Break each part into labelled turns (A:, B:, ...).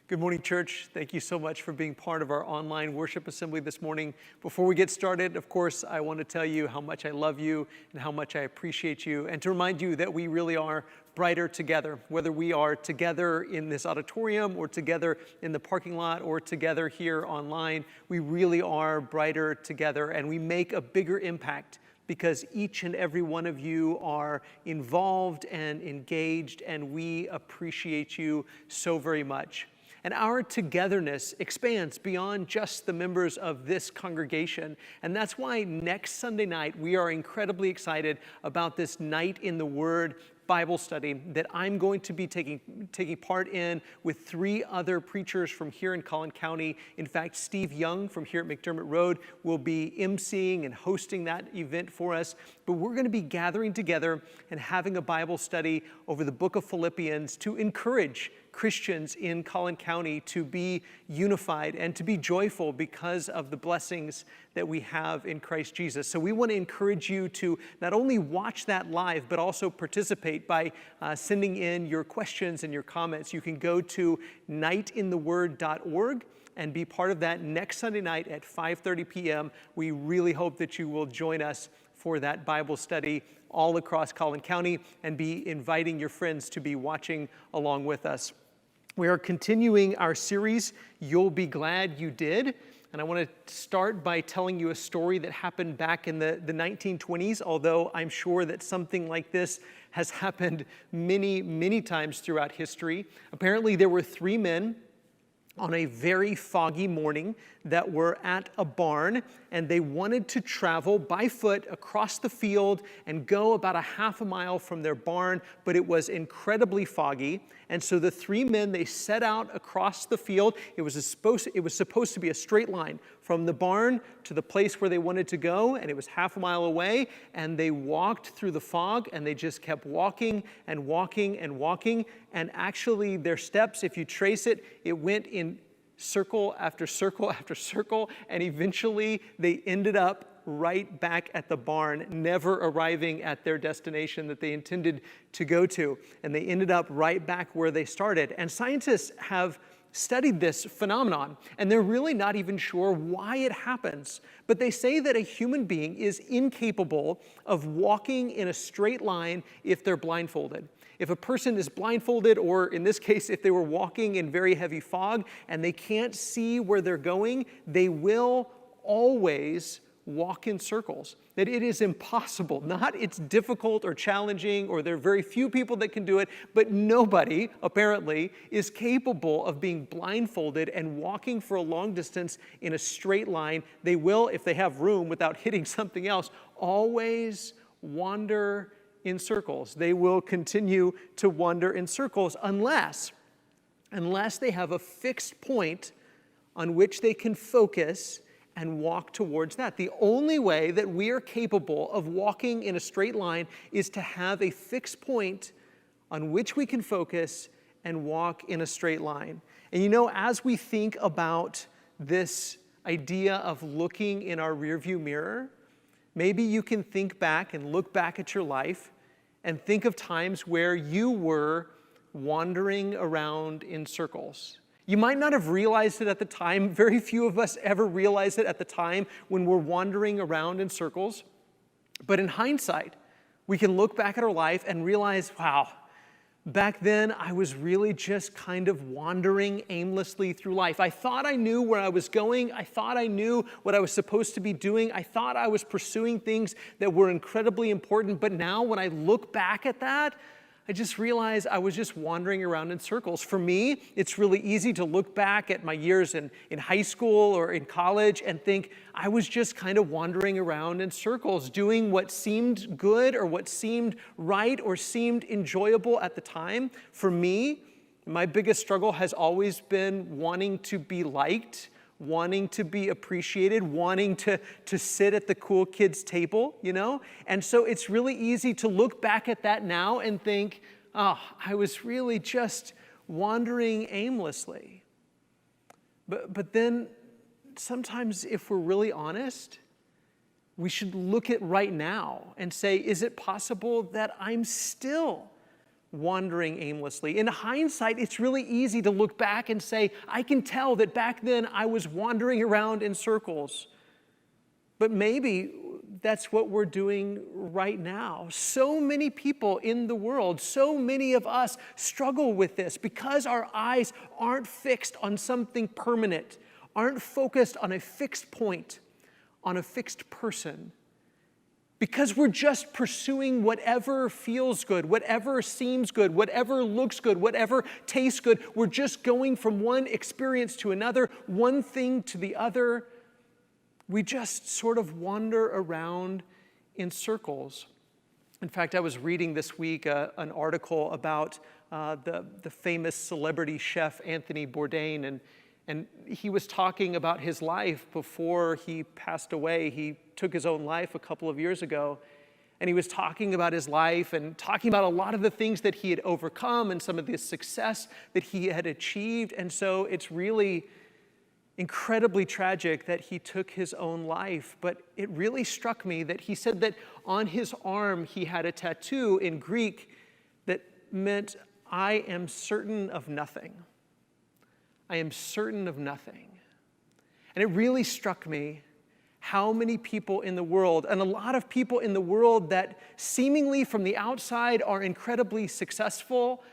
A: Good morning, church. Thank you so much for being part of our online worship assembly this morning. Before we get started, of course, I want to tell you how much I love you and how much I appreciate you, and to remind you that we really are brighter together, whether we are together in this auditorium or together in the parking lot or together here online. We really are brighter together, and we make a bigger impact because each and every one of you are involved and engaged, and we appreciate you so very much. And our togetherness expands beyond just the members of this congregation. And that's why next Sunday night, we are incredibly excited about this Night in the Word Bible study that I'm going to be taking part in with three other preachers from here in Collin County. In fact, Steve Young from here at McDermott Road will be emceeing and hosting that event for us. But we're going to be gathering together and having a Bible study over the book of Philippians to encourage Christians in Collin County to be unified and to be joyful because of the blessings that we have in Christ Jesus. So we want to encourage you to not only watch that live, but also participate by sending in your questions and your comments. You can go to nightintheword.org and be part of that next Sunday night at 5:30 p.m. We really hope that you will join us for that Bible study all across Collin County and be inviting your friends to be watching along with us. We are continuing our series, You'll Be Glad You Did. And I want to start by telling you a story that happened back in the 1920s, although I'm sure that something like this has happened many, many times throughout history. Apparently, there were three men on a very foggy morning that were at a barn, and they wanted to travel by foot across the field and go about a half a mile from their barn, but it was incredibly foggy. And so the three men, they set out across the field. It was supposed to be a straight line from the barn to the place where they wanted to go, and it was half a mile away. And they walked through the fog, and they just kept walking and walking and walking. And actually, their steps, if you trace it, it went in circle after circle after circle, and eventually they ended up right back at the barn, never arriving at their destination that they intended to go to. And they ended up right back where they started. And scientists have studied this phenomenon, and they're really not even sure why it happens. But they say that a human being is incapable of walking in a straight line if they're blindfolded. If a person is blindfolded, or in this case, if they were walking in very heavy fog and they can't see where they're going, they will always walk in circles. That it is impossible. Not it's difficult or challenging, or there are very few people that can do it, but nobody, apparently, is capable of being blindfolded and walking for a long distance in a straight line. They will, if they have room without hitting something else, always wander in circles. They will continue to wander in circles unless they have a fixed point on which they can focus and walk towards that. The only way that we are capable of walking in a straight line is to have a fixed point on which we can focus and walk in a straight line. And you know, as we think about this idea of looking in our rearview mirror, maybe you can think back and look back at your life and think of times where you were wandering around in circles. You might not have realized it at the time. Very few of us ever realize it at the time when we're wandering around in circles. But in hindsight, we can look back at our life and realize, wow, back then I was really just kind of wandering aimlessly through life. I thought I knew where I was going. I thought I knew what I was supposed to be doing. I thought I was pursuing things that were incredibly important. But now when I look back at that, I just realized I was just wandering around in circles. For me, it's really easy to look back at my years in high school or in college and think I was just kind of wandering around in circles, doing what seemed good or what seemed right or seemed enjoyable at the time. For me, my biggest struggle has always been wanting to be liked, wanting to be appreciated, wanting to sit at the cool kids' table, you know? And so it's really easy to look back at that now and think, oh, I was really just wandering aimlessly. But then sometimes if we're really honest, we should look at right now and say, is it possible that I'm still wandering aimlessly. In hindsight, it's really easy to look back and say, I can tell that back then I was wandering around in circles. But maybe that's what we're doing right now. So many people in the world, so many of us struggle with this because our eyes aren't fixed on something permanent, aren't focused on a fixed point, on a fixed person. Because we're just pursuing whatever feels good, whatever seems good, whatever looks good, whatever tastes good. We're just going from one experience to another, one thing to the other. We just sort of wander around in circles. In fact, I was reading this week an article about the famous celebrity chef Anthony Bourdain, and he was talking about his life before he passed away. He took his own life a couple of years ago, and he was talking about his life and talking about a lot of the things that he had overcome and some of the success that he had achieved. And so it's really incredibly tragic that he took his own life. But it really struck me that he said that on his arm he had a tattoo in Greek that meant, I am certain of nothing. I am certain of nothing. And it really struck me how many people in the world, and a lot of people in the world that seemingly from the outside are incredibly successful,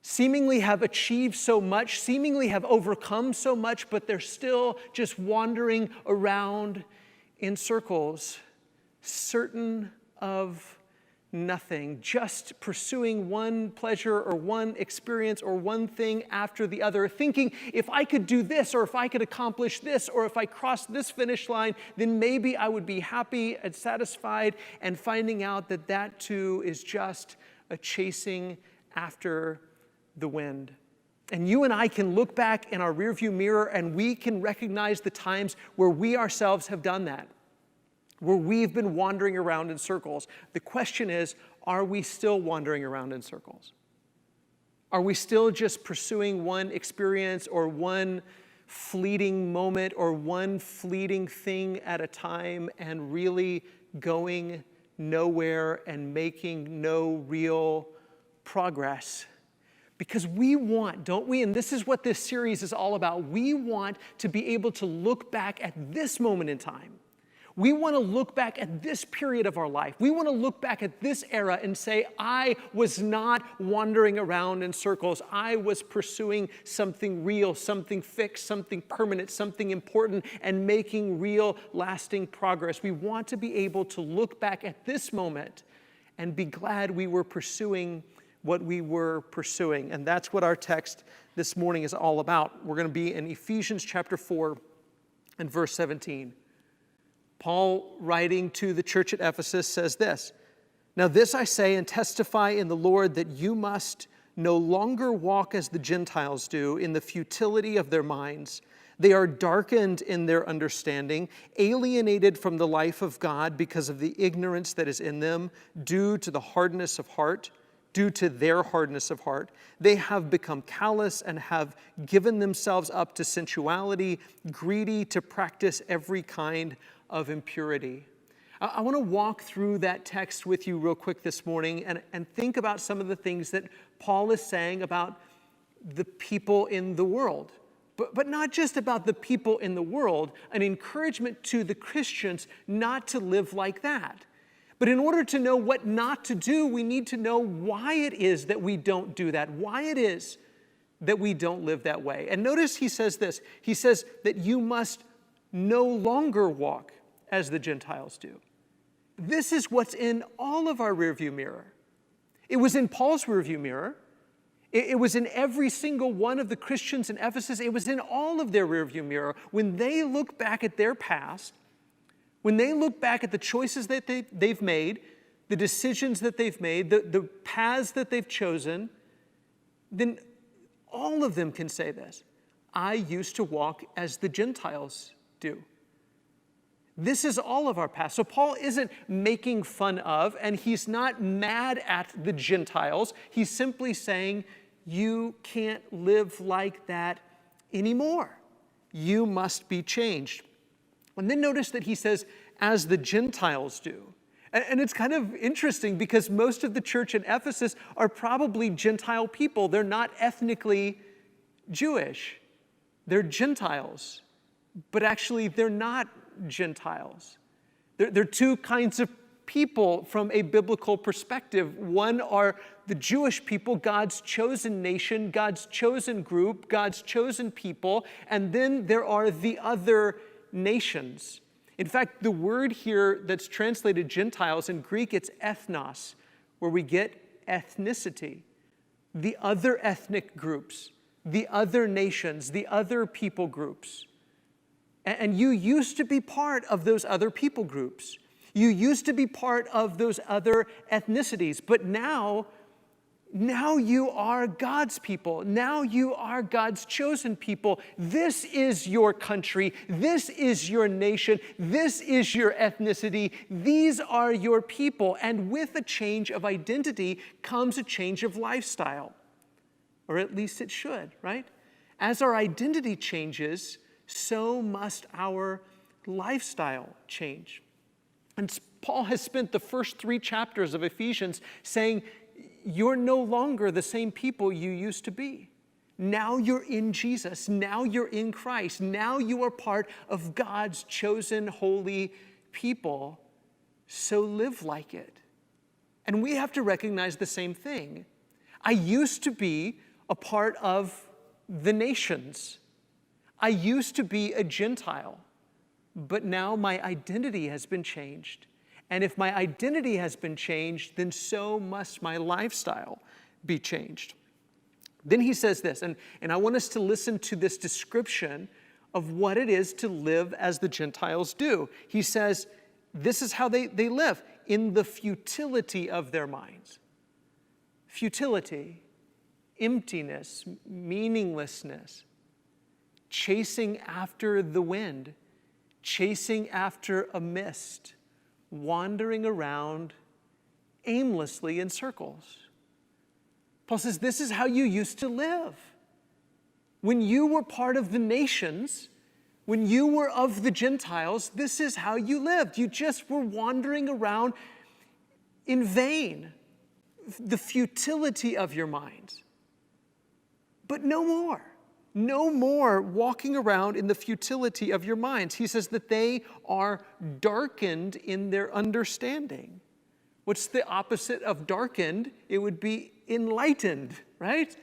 A: seemingly have achieved so much, seemingly have overcome so much, but they're still just wandering around in circles, certain of nothing, just pursuing one pleasure or one experience or one thing after the other, thinking if I could do this or if I could accomplish this or if I crossed this finish line, then maybe I would be happy and satisfied, and finding out that that too is just a chasing after the wind. And you and I can look back in our rearview mirror and we can recognize the times where we ourselves have done that, where we've been wandering around in circles. The question is, are we still wandering around in circles? Are we still just pursuing one experience or one fleeting moment or one fleeting thing at a time and really going nowhere and making no real progress? Because we want, don't we? And this is what this series is all about. We want to be able to look back at this moment in time. We want to look back at this period of our life. We want to look back at this era and say, I was not wandering around in circles. I was pursuing something real, something fixed, something permanent, something important, and making real, lasting progress. We want to be able to look back at this moment and be glad we were pursuing what we were pursuing. And that's what our text this morning is all about. We're going to be in Ephesians chapter 4 and verse 17. Paul, writing to the church at Ephesus, says this, "Now this I say and testify in the Lord, that you must no longer walk as the Gentiles do in the futility of their minds. They are darkened in their understanding, alienated from the life of God because of the ignorance that is in them, due to their hardness of heart. They have become callous and have given themselves up to sensuality, greedy to practice every kind of impurity." I want to walk through that text with you real quick this morning and think about some of the things that Paul is saying about the people in the world. But not just about the people in the world, an encouragement to the Christians not to live like that. But in order to know what not to do, we need to know why it is that we don't do that, why it is that we don't live that way. And notice he says this. He says that you must no longer walk as the Gentiles do. This is what's in all of our rearview mirror. It was in Paul's rearview mirror. It was in every single one of the Christians in Ephesus. It was in all of their rearview mirror. When they look back at their past, when they look back at the choices that they've made, the decisions that they've made, the paths that they've chosen, then all of them can say this: I used to walk as the Gentiles do. This is all of our past. So Paul isn't making fun of, and he's not mad at the Gentiles. He's simply saying, you can't live like that anymore. You must be changed. And then notice that he says, as the Gentiles do. And it's kind of interesting because most of the church in Ephesus are probably Gentile people. They're not ethnically Jewish. They're Gentiles. But actually, they're not Gentiles. They're two kinds of people from a biblical perspective. One are the Jewish people, God's chosen nation, God's chosen group, God's chosen people, and then there are the other nations. In fact, the word here that's translated Gentiles, in Greek it's ethnos, where we get ethnicity. The other ethnic groups, the other nations, the other people groups. And you used to be part of those other people groups. You used to be part of those other ethnicities, but now you are God's people. Now you are God's chosen people. This is your country. This is your nation. This is your ethnicity. These are your people. And with a change of identity comes a change of lifestyle. Or at least it should, right? As our identity changes, so must our lifestyle change. And Paul has spent the first 3 chapters of Ephesians saying, you're no longer the same people you used to be. Now you're in Jesus. Now you're in Christ. Now you are part of God's chosen holy people. So live like it. And we have to recognize the same thing. I used to be a part of the nations. I used to be a Gentile. But now my identity has been changed. And if my identity has been changed, then so must my lifestyle be changed. Then he says this, and I want us to listen to this description of what it is to live as the Gentiles do. He says, this is how they live, in the futility of their minds. Futility, emptiness, meaninglessness, chasing after the wind, chasing after a mist, wandering around aimlessly in circles. Paul says, this is how you used to live. When you were part of the nations, when you were of the Gentiles, this is how you lived. You just were wandering around in vain, the futility of your minds. But no more. No more walking around in the futility of your minds. He says that they are darkened in their understanding. What's the opposite of darkened? It would be enlightened, right?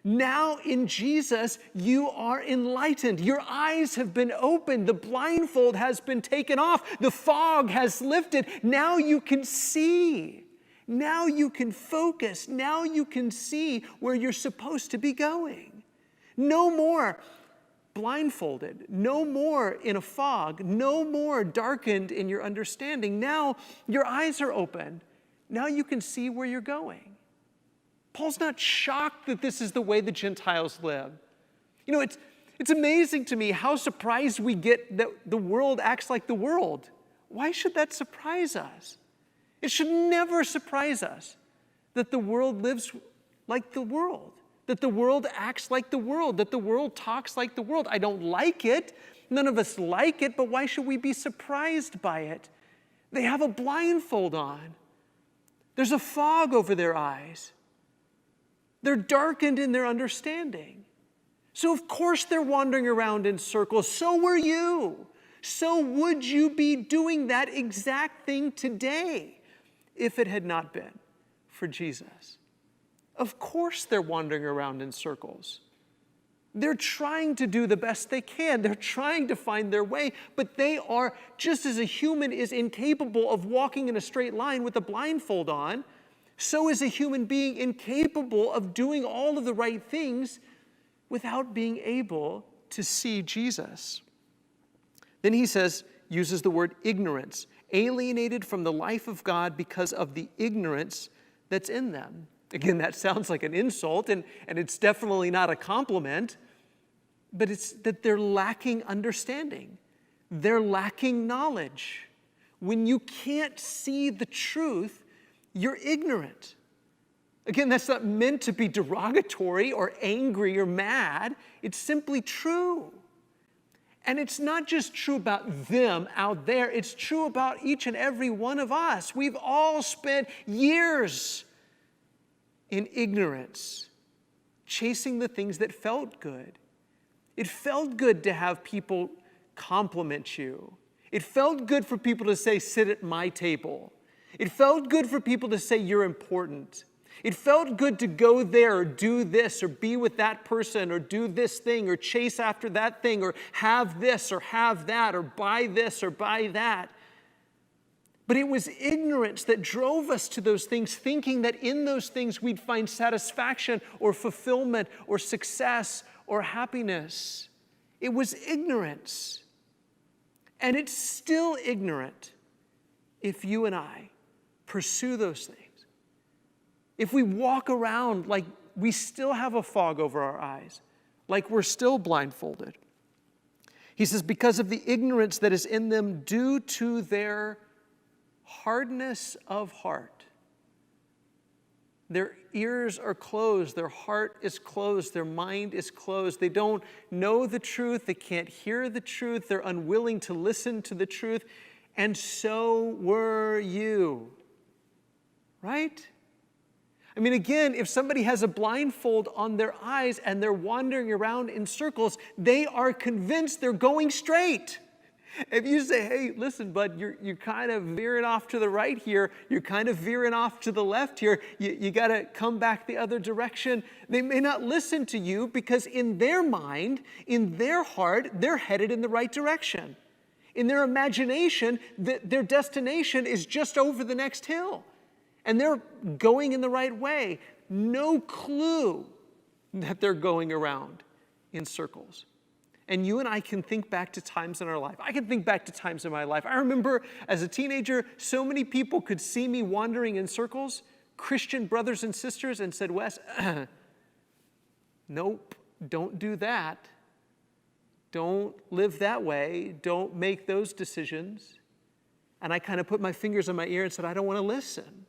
A: Now in Jesus, you are enlightened. Your eyes have been opened. The blindfold has been taken off. The fog has lifted. Now you can see. Now you can focus. Now you can see where you're supposed to be going. No more blindfolded, no more in a fog, no more darkened in your understanding. Now your eyes are open. Now you can see where you're going. Paul's not shocked that this is the way the Gentiles live. You know, it's amazing to me how surprised we get that the world acts like the world. Why should that surprise us? It should never surprise us that the world lives like the world. That the world acts like the world, that the world talks like the world. I don't like it. None of us like it, but why should we be surprised by it? They have a blindfold on. There's a fog over their eyes. They're darkened in their understanding. So of course they're wandering around in circles. So were you. So would you be doing that exact thing today if it had not been for Jesus? Of course they're wandering around in circles. They're trying to do the best they can. They're trying to find their way, but they are, just as a human is incapable of walking in a straight line with a blindfold on, so is a human being incapable of doing all of the right things without being able to see Jesus. Then he says, uses the word ignorance, alienated from the life of God because of the ignorance that's in them. Again, that sounds like an insult, and it's definitely not a compliment, but it's that they're lacking understanding. They're lacking knowledge. When you can't see the truth, you're ignorant. Again, that's not meant to be derogatory or angry or mad. It's simply true. And it's not just true about them out there, it's true about each and every one of us. We've all spent years in ignorance, chasing the things that felt good. It felt good to have people compliment you. It felt good for people to say, sit at my table. It felt good for people to say, you're important. It felt good to go there or do this or be with that person or do this thing or chase after that thing or have this or have that or buy this or buy that. But it was ignorance that drove us to those things, thinking that in those things we'd find satisfaction or fulfillment or success or happiness. It was ignorance. And it's still ignorant if you and I pursue those things. If we walk around like we still have a fog over our eyes, like we're still blindfolded. He says, because of the ignorance that is in them due to their hardness of heart. Their ears are closed, their heart is closed, their mind is closed. They don't know the truth, they can't hear the truth, they're unwilling to listen to the truth. And so were you. Right? I mean, again, if somebody has a blindfold on their eyes and they're wandering around in circles, they are convinced they're going straight. If you say, hey, listen, bud, you're kind of veering off to the right here, you're kind of veering off to the left here, you got to come back the other direction, they may not listen to you because in their mind, in their heart, they're headed in the right direction. In their imagination, their destination is just over the next hill. And they're going in the right way. No clue that they're going around in circles. And you and I can think back to times in our life. I can think back to times in my life. I remember as a teenager, so many people could see me wandering in circles, Christian brothers and sisters, and said, Wes, nope, don't do that. Don't live that way. Don't make those decisions. And I kind of put my fingers on my ear and said, I don't want to listen.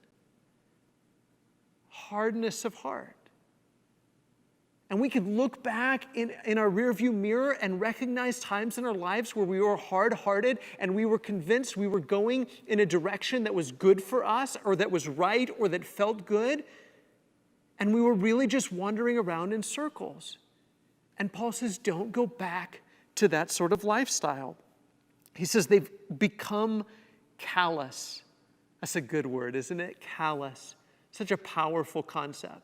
A: Hardness of heart. And we could look back in our rearview mirror and recognize times in our lives where we were hard-hearted and we were convinced we were going in a direction that was good for us or that was right or that felt good. And we were really just wandering around in circles. And Paul says, don't go back to that sort of lifestyle. He says they've become callous. That's a good word, isn't it? Callous. Such a powerful concept.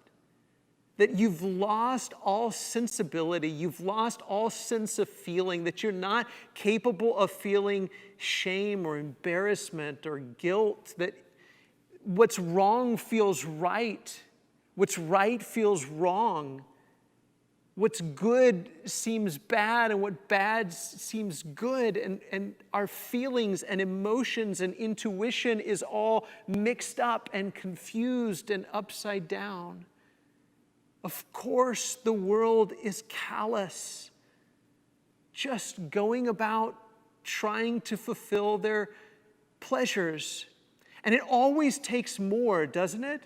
A: That you've lost all sensibility, you've lost all sense of feeling, that you're not capable of feeling shame or embarrassment or guilt, that what's wrong feels right, what's right feels wrong, what's good seems bad and what bad seems good, and our feelings and emotions and intuition is all mixed up and confused and upside down. Of course, the world is callous, just going about trying to fulfill their pleasures. And it always takes more, doesn't it?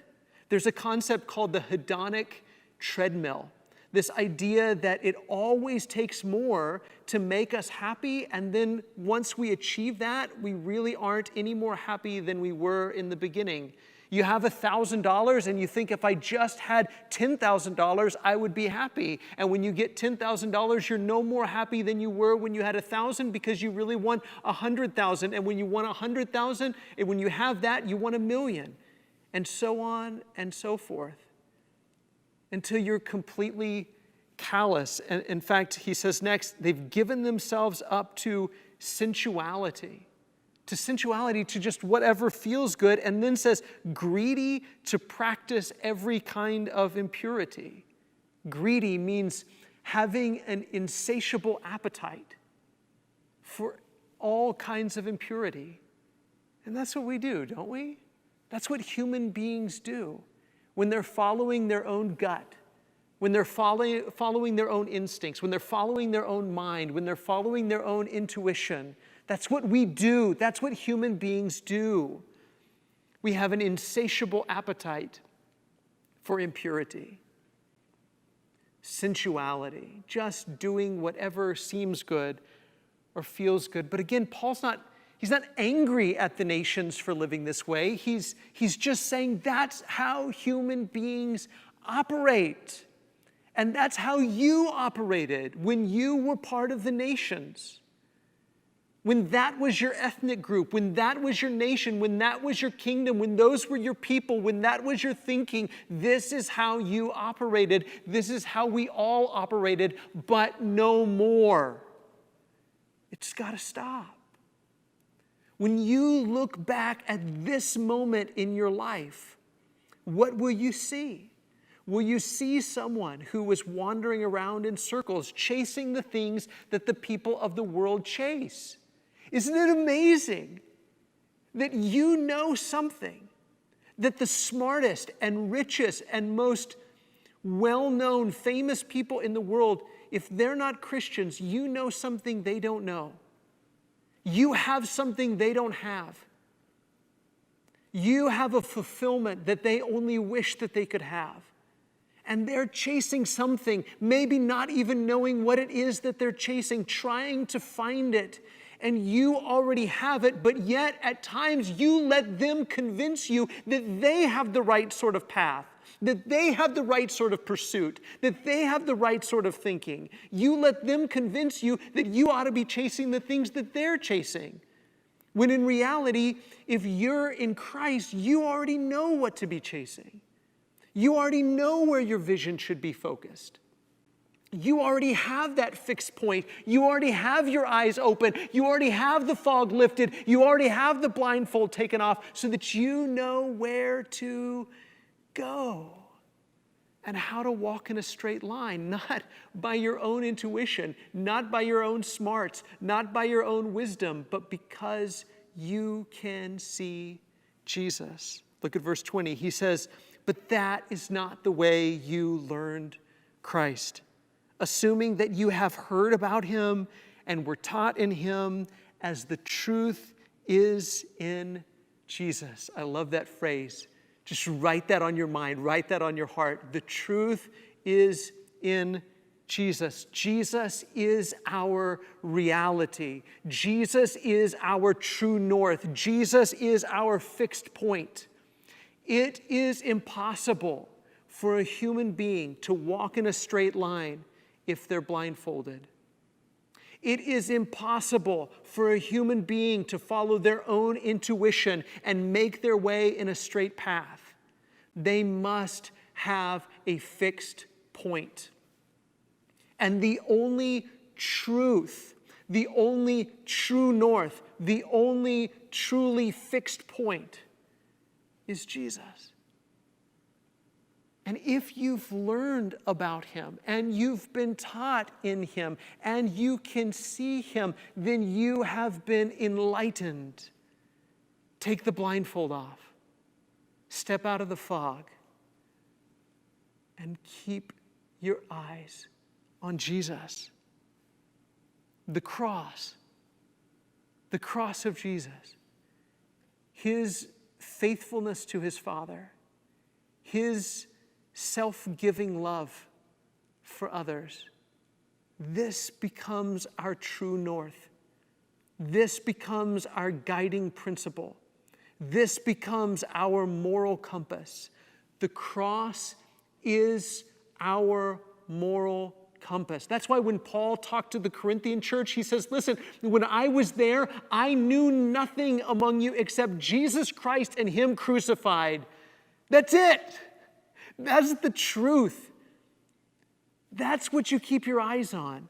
A: There's a concept called the hedonic treadmill. This idea that it always takes more to make us happy, and then once we achieve that, we really aren't any more happy than we were in the beginning. You have $1,000 and you think if I just had $10,000, I would be happy. And when you get $10,000, you're no more happy than you were when you had 1,000 because you really want 100,000. And when you want 100,000, and when you have that, you want 1,000,000. And so on and so forth. Until you're completely callous. And in fact, he says next, they've given themselves up to sensuality. To sensuality, to just whatever feels good, and then says, greedy to practice every kind of impurity. Greedy means having an insatiable appetite for all kinds of impurity. And that's what we do, don't we? That's what human beings do. When they're following their own gut, when they're following their own instincts, when they're following their own mind, when they're following their own intuition, that's what we do. That's what human beings do. We have an insatiable appetite for impurity, sensuality, just doing whatever seems good or feels good. But again, he's not angry at the nations for living this way. He's just saying that's how human beings operate. And that's how you operated when you were part of the nations. When that was your ethnic group, when that was your nation, when that was your kingdom, when those were your people, when that was your thinking, this is how you operated. This is how we all operated, but no more. It's got to stop. When you look back at this moment in your life, what will you see? Will you see someone who was wandering around in circles, chasing the things that the people of the world chase? Isn't it amazing that you know something that the smartest and richest and most well-known, famous people in the world, if they're not Christians, you know something they don't know. You have something they don't have. You have a fulfillment that they only wish that they could have. And they're chasing something, maybe not even knowing what it is that they're chasing, trying to find it. And you already have it, but yet at times you let them convince you that they have the right sort of path, that they have the right sort of pursuit, that they have the right sort of thinking. You let them convince you that you ought to be chasing the things that they're chasing. When in reality, if you're in Christ, you already know what to be chasing. You already know where your vision should be focused. You already have that fixed point. You already have your eyes open. You already have the fog lifted. You already have the blindfold taken off so that you know where to go and how to walk in a straight line, not by your own intuition, not by your own smarts, not by your own wisdom, but because you can see Jesus. Look at verse 20. He says, "But that is not the way you learned Christ, assuming that you have heard about him and were taught in him as the truth is in Jesus." I love that phrase. Just write that on your mind, write that on your heart. The truth is in Jesus. Jesus is our reality. Jesus is our true north. Jesus is our fixed point. It is impossible for a human being to walk in a straight line if they're blindfolded. It is impossible for a human being to follow their own intuition and make their way in a straight path. They must have a fixed point. And the only truth, the only true north, the only truly fixed point is Jesus. And if you've learned about him and you've been taught in him and you can see him, then you have been enlightened. Take the blindfold off. Step out of the fog and keep your eyes on Jesus. The cross of Jesus, his faithfulness to his Father, his self-giving love for others. This becomes our true north. This becomes our guiding principle. This becomes our moral compass. The cross is our moral compass. That's why when Paul talked to the Corinthian church, he says, listen, when I was there, I knew nothing among you except Jesus Christ and him crucified. That's it. That's the truth. That's what you keep your eyes on.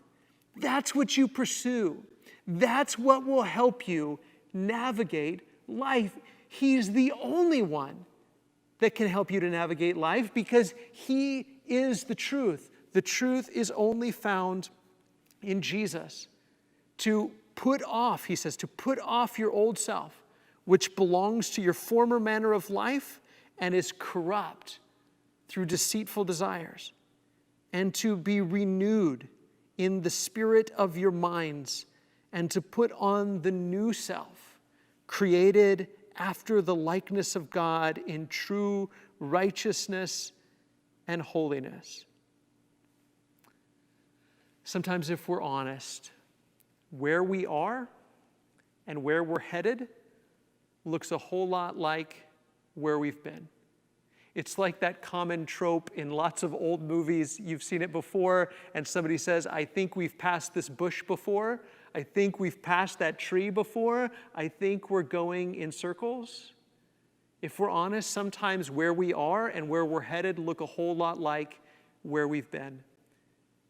A: That's what you pursue. That's what will help you navigate life. He's the only one that can help you to navigate life because he is the truth. The truth is only found in Jesus. To put off, he says, to put off your old self, which belongs to your former manner of life and is corrupt through deceitful desires, and to be renewed in the spirit of your minds, and to put on the new self, created after the likeness of God in true righteousness and holiness. Sometimes if we're honest, where we are and where we're headed looks a whole lot like where we've been. It's like that common trope in lots of old movies. You've seen it before, and somebody says, I think we've passed this bush before. I think we've passed that tree before. I think we're going in circles. If we're honest, sometimes where we are and where we're headed look a whole lot like where we've been.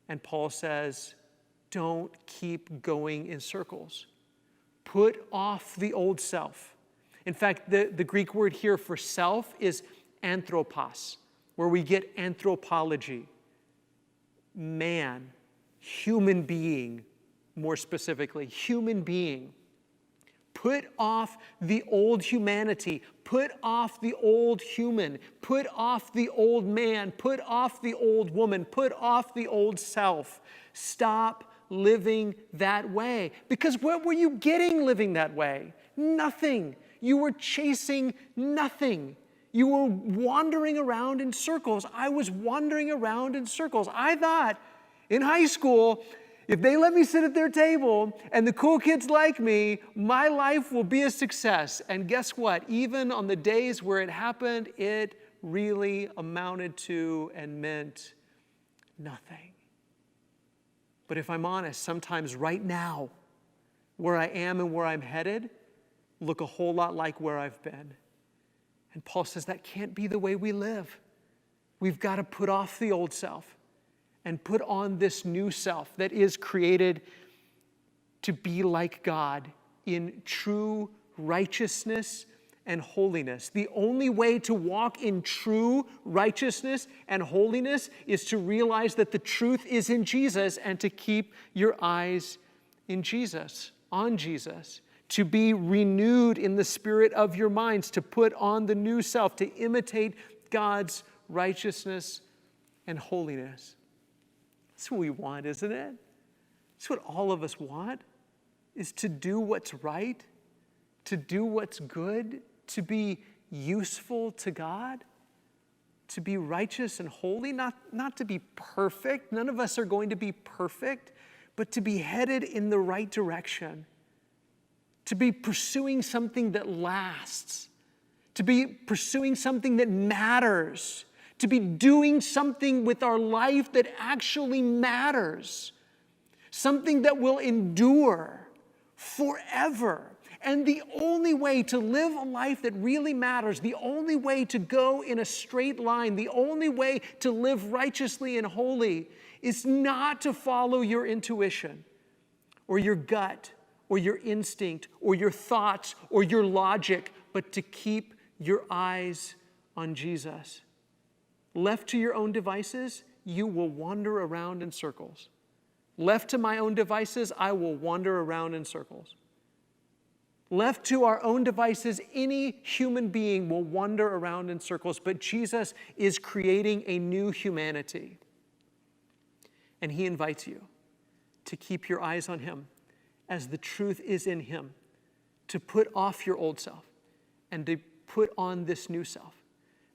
A: And Paul says, don't keep going in circles. Put off the old self. In fact, the Greek word here for self is anthropos, where we get anthropology. Man, human being, more specifically, human being. Put off the old humanity. Put off the old human. Put off the old man. Put off the old woman. Put off the old self. Stop living that way. Because what were you getting living that way? Nothing. You were chasing nothing. You were wandering around in circles. I was wandering around in circles. I thought in high school, if they let me sit at their table and the cool kids like me, my life will be a success. And guess what? Even on the days where it happened, it really amounted to and meant nothing. But if I'm honest, sometimes right now, where I am and where I'm headed, look a whole lot like where I've been. And Paul says that can't be the way we live. We've got to put off the old self and put on this new self that is created to be like God in true righteousness and holiness. The only way to walk in true righteousness and holiness is to realize that the truth is in Jesus and to keep your eyes in Jesus, on Jesus. To be renewed in the spirit of your minds, to put on the new self, to imitate God's righteousness and holiness. That's what we want, isn't it? That's what all of us want, is to do what's right, to do what's good, to be useful to God, to be righteous and holy, not to be perfect. None of us are going to be perfect, but to be headed in the right direction. To be pursuing something that lasts, to be pursuing something that matters, to be doing something with our life that actually matters, something that will endure forever. And the only way to live a life that really matters, the only way to go in a straight line, the only way to live righteously and holy is not to follow your intuition or your gut or your instinct, or your thoughts, or your logic, but to keep your eyes on Jesus. Left to your own devices, you will wander around in circles. Left to my own devices, I will wander around in circles. Left to our own devices, any human being will wander around in circles, but Jesus is creating a new humanity. And he invites you to keep your eyes on him, as the truth is in him, to put off your old self and to put on this new self.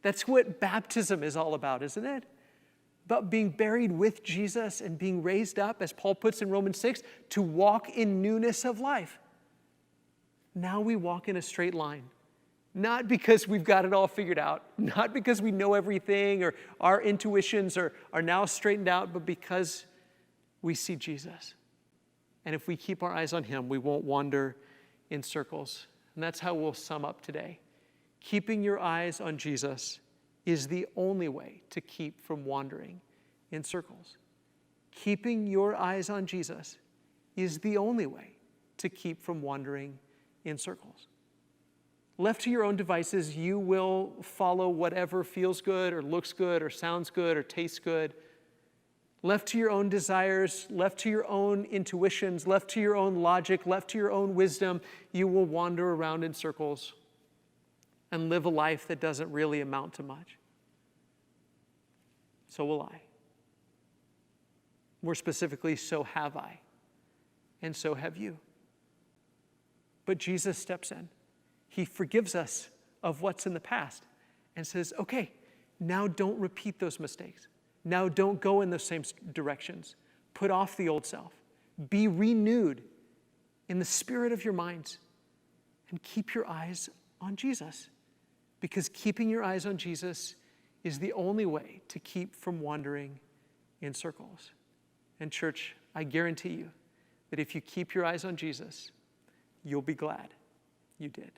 A: That's what baptism is all about, isn't it? About being buried with Jesus and being raised up, as Paul puts in Romans 6, to walk in newness of life. Now we walk in a straight line, not because we've got it all figured out, not because we know everything or our intuitions are now straightened out, but because we see Jesus. And if we keep our eyes on him, we won't wander in circles. And that's how we'll sum up today. Keeping your eyes on Jesus is the only way to keep from wandering in circles. Keeping your eyes on Jesus is the only way to keep from wandering in circles. Left to your own devices, you will follow whatever feels good or looks good or sounds good or tastes good. Left to your own desires, left to your own intuitions, left to your own logic, left to your own wisdom, you will wander around in circles and live a life that doesn't really amount to much. So will I. More specifically, so have I. And so have you. But Jesus steps in. He forgives us of what's in the past and says, okay, now don't repeat those mistakes. Now don't go in those same directions. Put off the old self. Be renewed in the spirit of your mind and keep your eyes on Jesus. Because keeping your eyes on Jesus is the only way to keep from wandering in circles. And church, I guarantee you that if you keep your eyes on Jesus, you'll be glad you did.